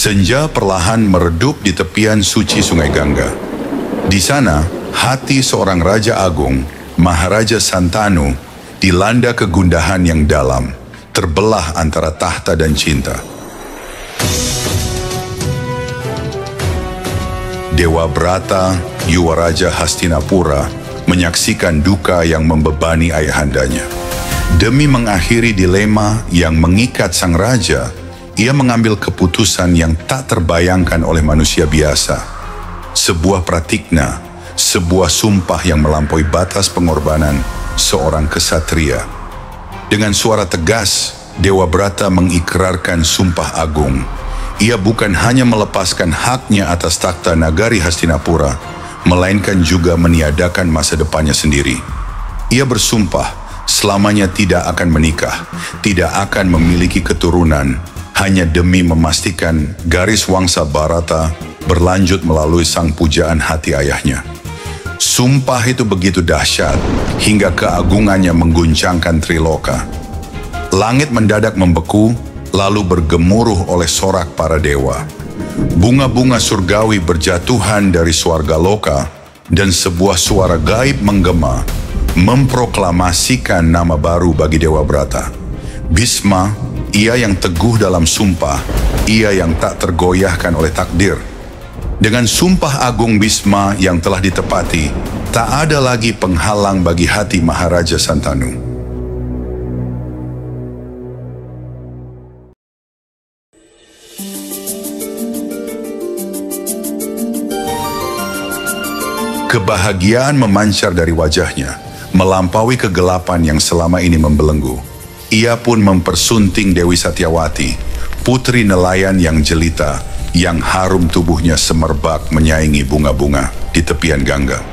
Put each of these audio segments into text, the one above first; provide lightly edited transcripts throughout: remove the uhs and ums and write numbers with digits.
Senja perlahan meredup di tepian suci Sungai Gangga. Di sana, hati seorang Raja Agung, Maharaja Santanu, dilanda kegundahan yang dalam, terbelah antara tahta dan cinta. Dewa Brata, Yuwaraja Hastinapura, menyaksikan duka yang membebani ayahandanya. Demi mengakhiri dilema yang mengikat sang raja, ia mengambil keputusan yang tak terbayangkan oleh manusia biasa. Sebuah pratikna, sebuah sumpah yang melampaui batas pengorbanan seorang kesatria. Dengan suara tegas, Dewa Brata mengikrarkan sumpah agung. Ia bukan hanya melepaskan haknya atas takhta Nagari Hastinapura, melainkan juga meniadakan masa depannya sendiri. Ia bersumpah selamanya tidak akan menikah, tidak akan memiliki keturunan, hanya demi memastikan garis wangsa Bharata berlanjut melalui sang pujaan hati ayahnya. Sumpah itu begitu dahsyat, hingga keagungannya mengguncangkan Triloka. Langit mendadak membeku, lalu bergemuruh oleh sorak para dewa. Bunga-bunga surgawi berjatuhan dari swarga loka, dan sebuah suara gaib menggema, memproklamasikan nama baru bagi Dewa Brata. Bhisma, ia yang teguh dalam sumpah, ia yang tak tergoyahkan oleh takdir. Dengan sumpah agung Bhisma yang telah ditepati, tak ada lagi penghalang bagi hati Maharaja Santanu. Kebahagiaan memancar dari wajahnya, melampaui kegelapan yang selama ini membelenggu. Ia pun mempersunting Dewi Satyawati, putri nelayan yang jelita, yang harum tubuhnya semerbak menyaingi bunga-bunga di tepian Gangga.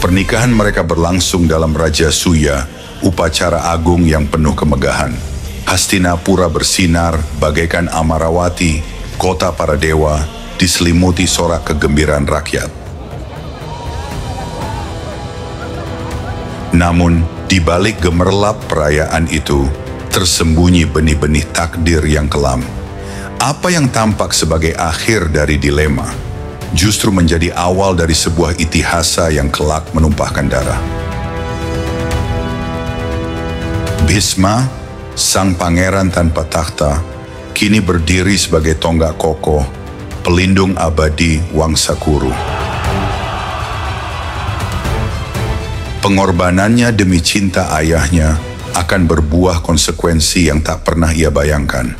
Pernikahan mereka berlangsung dalam Raja Suya, upacara agung yang penuh kemegahan. Hastinapura bersinar bagaikan Amarawati, kota para dewa, diselimuti sorak kegembiraan rakyat. Namun, di balik gemerlap perayaan itu, tersembunyi benih-benih takdir yang kelam. Apa yang tampak sebagai akhir dari dilema, justru menjadi awal dari sebuah itihasa yang kelak menumpahkan darah. Bhisma, sang pangeran tanpa takhta, kini berdiri sebagai tonggak kokoh, pelindung abadi Wangsa Kuru. Pengorbanannya demi cinta ayahnya akan berbuah konsekuensi yang tak pernah ia bayangkan.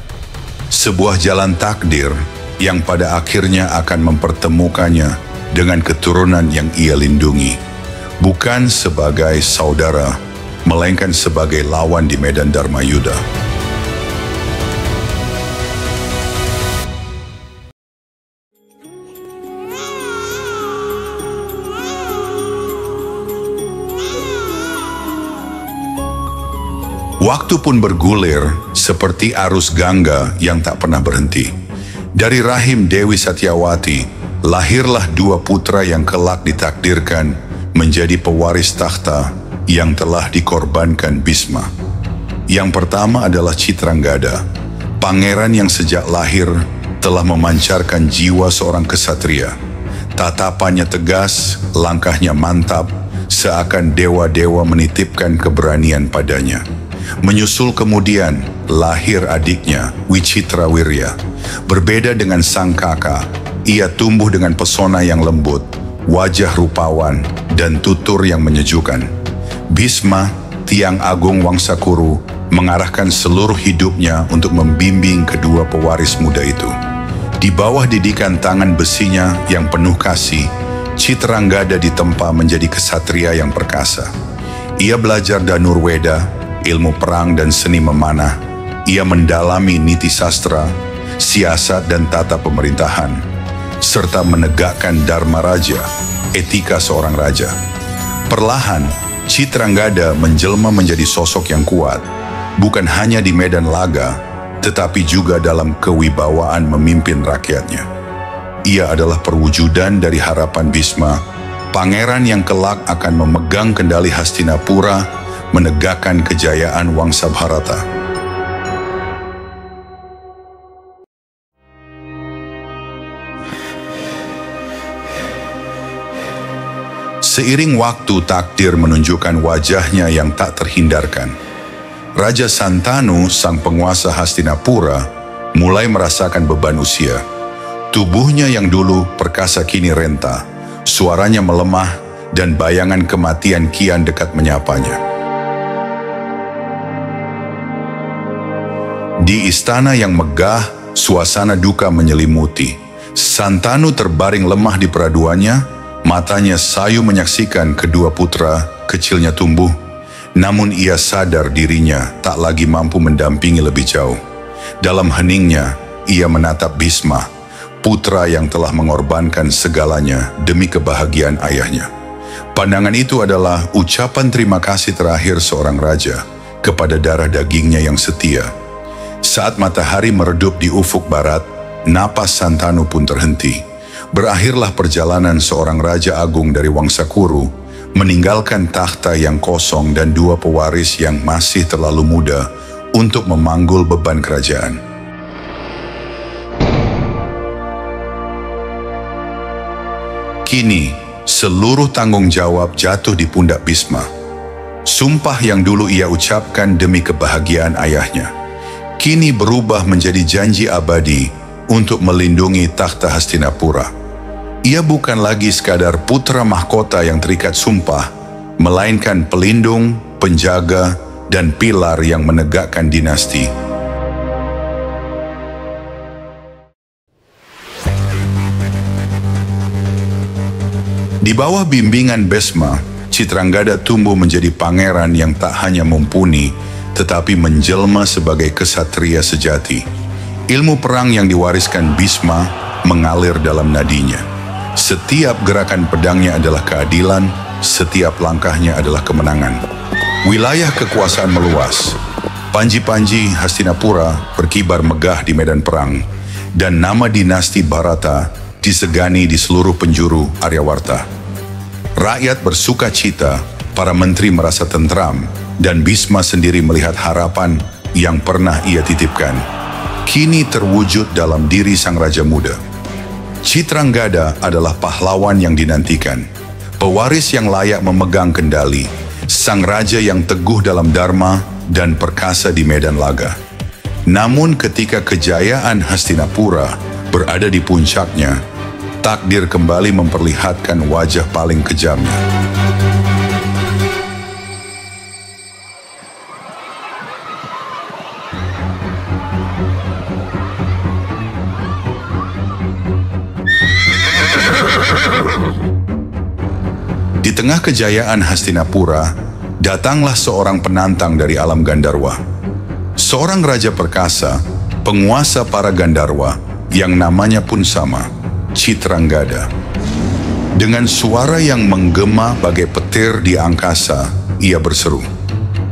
Sebuah jalan takdir yang pada akhirnya akan mempertemukannya dengan keturunan yang ia lindungi. Bukan sebagai saudara, melainkan sebagai lawan di medan Dharmayuda. Waktu pun bergulir seperti arus Gangga yang tak pernah berhenti. Dari rahim Dewi Satyawati, lahirlah dua putra yang kelak ditakdirkan menjadi pewaris takhta yang telah dikorbankan Bhisma. Yang pertama adalah Chitranggada, pangeran yang sejak lahir telah memancarkan jiwa seorang kesatria. Tatapannya tegas, langkahnya mantap, seakan dewa-dewa menitipkan keberanian padanya. Menyusul kemudian lahir adiknya, Wicitrawirya. Berbeda dengan sang kakak, ia tumbuh dengan pesona yang lembut, wajah rupawan, dan tutur yang menyejukkan. Bhisma, tiang agung Wangsa Kuru, mengarahkan seluruh hidupnya untuk membimbing kedua pewaris muda itu. Di bawah didikan tangan besinya yang penuh kasih, Chitranggada ditempa menjadi kesatria yang perkasa. Ia belajar Dhanurveda, ilmu perang dan seni memanah. Ia mendalami niti sastra, siasat dan tata pemerintahan, serta menegakkan Dharma Raja, etika seorang raja. Perlahan, Chitranggada menjelma menjadi sosok yang kuat, bukan hanya di medan laga, tetapi juga dalam kewibawaan memimpin rakyatnya. Ia adalah perwujudan dari harapan Bhisma, pangeran yang kelak akan memegang kendali Hastinapura, menegakkan kejayaan Wangsa Bharata. Seiring waktu, takdir menunjukkan wajahnya yang tak terhindarkan. Raja Santanu, sang penguasa Hastinapura, mulai merasakan beban usia. Tubuhnya yang dulu perkasa kini renta, suaranya melemah, dan bayangan kematian kian dekat menyapanya. Di istana yang megah, suasana duka menyelimuti. Santanu terbaring lemah di peraduannya, matanya sayu menyaksikan kedua putra kecilnya tumbuh, namun ia sadar dirinya tak lagi mampu mendampingi lebih jauh. Dalam heningnya, ia menatap Bhisma, putra yang telah mengorbankan segalanya demi kebahagiaan ayahnya. Pandangan itu adalah ucapan terima kasih terakhir seorang raja kepada darah dagingnya yang setia. Saat matahari meredup di ufuk barat, napas Santanu pun terhenti. Berakhirlah perjalanan seorang raja agung dari Wangsa Kuru, meninggalkan takhta yang kosong dan dua pewaris yang masih terlalu muda untuk memanggul beban kerajaan. Kini, seluruh tanggung jawab jatuh di pundak Bhisma. Sumpah yang dulu ia ucapkan demi kebahagiaan ayahnya, kini berubah menjadi janji abadi untuk melindungi takhta Hastinapura. Ia bukan lagi sekadar putra mahkota yang terikat sumpah, melainkan pelindung, penjaga, dan pilar yang menegakkan dinasti. Di bawah bimbingan Bhisma, Chitranggada tumbuh menjadi pangeran yang tak hanya mumpuni, tetapi menjelma sebagai kesatria sejati. Ilmu perang yang diwariskan Bhisma mengalir dalam nadinya. Setiap gerakan pedangnya adalah keadilan, setiap langkahnya adalah kemenangan. Wilayah kekuasaan meluas. Panji-panji Hastinapura berkibar megah di medan perang, dan nama dinasti Bharata disegani di seluruh penjuru Aryawarta. Rakyat bersuka cita, para menteri merasa tentram, dan Bhisma sendiri melihat harapan yang pernah ia titipkan kini terwujud dalam diri sang raja muda. Chitranggada adalah pahlawan yang dinantikan, pewaris yang layak memegang kendali, sang raja yang teguh dalam dharma dan perkasa di medan laga. Namun ketika kejayaan Hastinapura berada di puncaknya, takdir kembali memperlihatkan wajah paling kejamnya. Di tengah kejayaan Hastinapura, datanglah seorang penantang dari alam Gandarwa. Seorang raja perkasa, penguasa para Gandarwa, yang namanya pun sama, Chitranggada. Dengan suara yang menggema bagai petir di angkasa, ia berseru,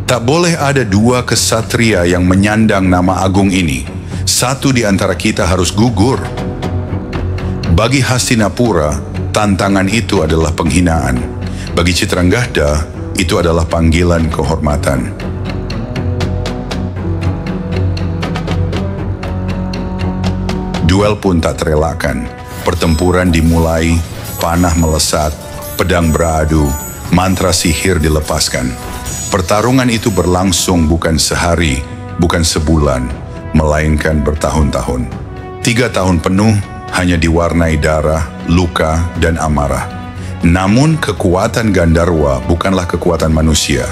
"Tak boleh ada dua kesatria yang menyandang nama agung ini. Satu di antara kita harus gugur." Bagi Hastinapura, tantangan itu adalah penghinaan. Bagi Chitranggada, itu adalah panggilan kehormatan. Duel pun tak terelakkan. Pertempuran dimulai, panah melesat, pedang beradu, mantra sihir dilepaskan. Pertarungan itu berlangsung bukan sehari, bukan sebulan, melainkan bertahun-tahun. 3 tahun penuh hanya diwarnai darah, luka, dan amarah. Namun kekuatan Gandarwa bukanlah kekuatan manusia.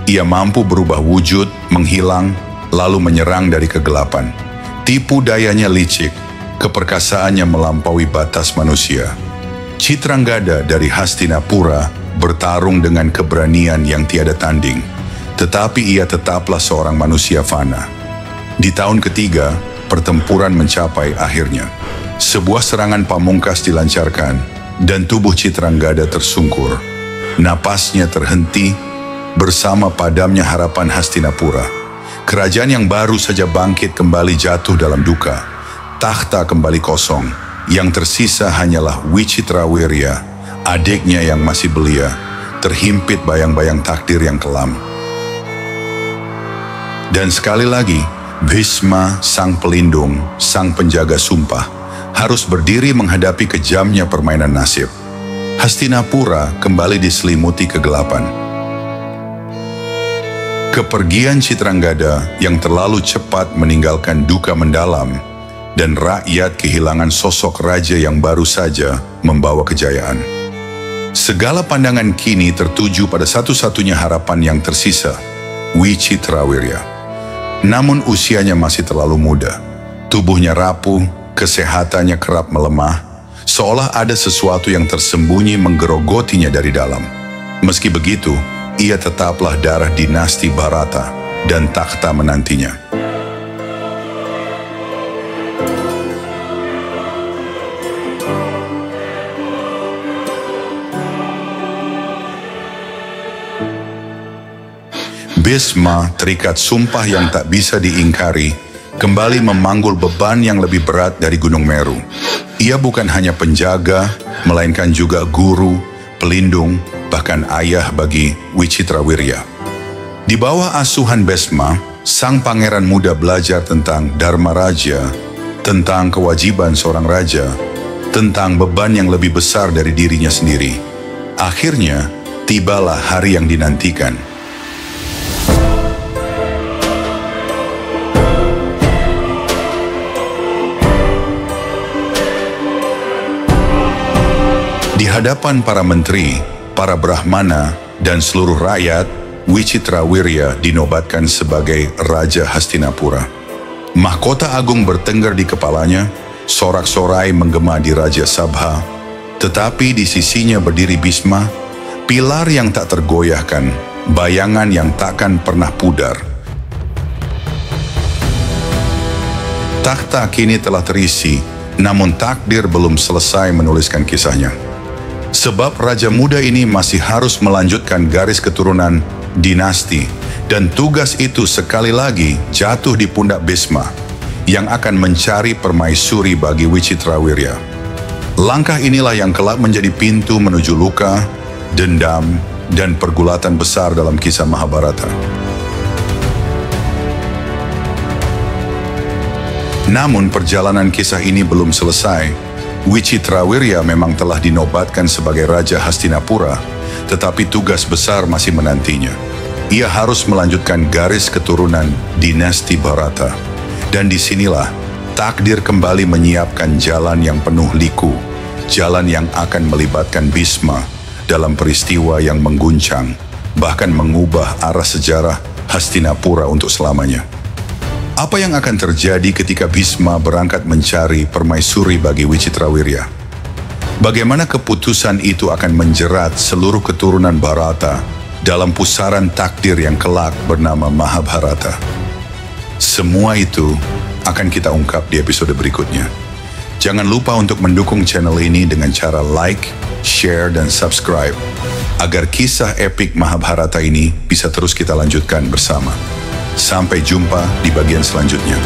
Ia mampu berubah wujud, menghilang, lalu menyerang dari kegelapan. Tipu dayanya licik, keperkasaannya melampaui batas manusia. Chitranggada dari Hastinapura bertarung dengan keberanian yang tiada tanding, tetapi ia tetaplah seorang manusia fana. Di tahun ketiga, pertempuran mencapai akhirnya. Sebuah serangan pamungkas dilancarkan, dan tubuh Chitranggada tersungkur. Napasnya terhenti bersama padamnya harapan Hastinapura. Kerajaan yang baru saja bangkit kembali jatuh dalam duka. Takhta kembali kosong. Yang tersisa hanyalah Wicitrawirya, adiknya yang masih belia, terhimpit bayang-bayang takdir yang kelam. Dan sekali lagi, Bhisma, sang pelindung, sang penjaga sumpah, harus berdiri menghadapi kejamnya permainan nasib. Hastinapura kembali diselimuti kegelapan. Kepergian Citrangada yang terlalu cepat meninggalkan duka mendalam, dan rakyat kehilangan sosok raja yang baru saja membawa kejayaan. Segala pandangan kini tertuju pada satu-satunya harapan yang tersisa, Wicitrawirya. Namun usianya masih terlalu muda. Tubuhnya rapuh, kesehatannya kerap melemah, seolah ada sesuatu yang tersembunyi menggerogotinya dari dalam. Meski begitu, ia tetaplah darah dinasti Bharata dan takhta menantinya. Bhisma, terikat sumpah yang tak bisa diingkari, kembali memanggul beban yang lebih berat dari Gunung Meru. Ia bukan hanya penjaga, melainkan juga guru, pelindung, bahkan ayah bagi Wicitrawirya. Di bawah asuhan Bhisma, sang pangeran muda belajar tentang Dharma Raja, tentang kewajiban seorang raja, tentang beban yang lebih besar dari dirinya sendiri. Akhirnya, tibalah hari yang dinantikan. Di hadapan para menteri, para brahmana, dan seluruh rakyat, Wicitrawirya dinobatkan sebagai Raja Hastinapura. Mahkota agung bertengger di kepalanya, sorak-sorai menggema di Raja Sabha, tetapi di sisinya berdiri Bhisma, pilar yang tak tergoyahkan, bayangan yang takkan pernah pudar. Takhta kini telah terisi, namun takdir belum selesai menuliskan kisahnya. Sebab raja muda ini masih harus melanjutkan garis keturunan dinasti, dan tugas itu sekali lagi jatuh di pundak Bhisma yang akan mencari permaisuri bagi Wicitrawirya. Langkah inilah yang kelak menjadi pintu menuju luka, dendam, dan pergulatan besar dalam kisah Mahabharata. Namun perjalanan kisah ini belum selesai. Wicitrawirya memang telah dinobatkan sebagai Raja Hastinapura, tetapi tugas besar masih menantinya. Ia harus melanjutkan garis keturunan dinasti Bharata. Dan disinilah takdir kembali menyiapkan jalan yang penuh liku, jalan yang akan melibatkan Bhisma dalam peristiwa yang mengguncang, bahkan mengubah arah sejarah Hastinapura untuk selamanya. Apa yang akan terjadi ketika Bhisma berangkat mencari permaisuri bagi Wicitrawirya? Bagaimana keputusan itu akan menjerat seluruh keturunan Bharata dalam pusaran takdir yang kelak bernama Mahabharata? Semua itu akan kita ungkap di episode berikutnya. Jangan lupa untuk mendukung channel ini dengan cara like, share, dan subscribe, agar kisah epik Mahabharata ini bisa terus kita lanjutkan bersama. Sampai jumpa di bagian selanjutnya.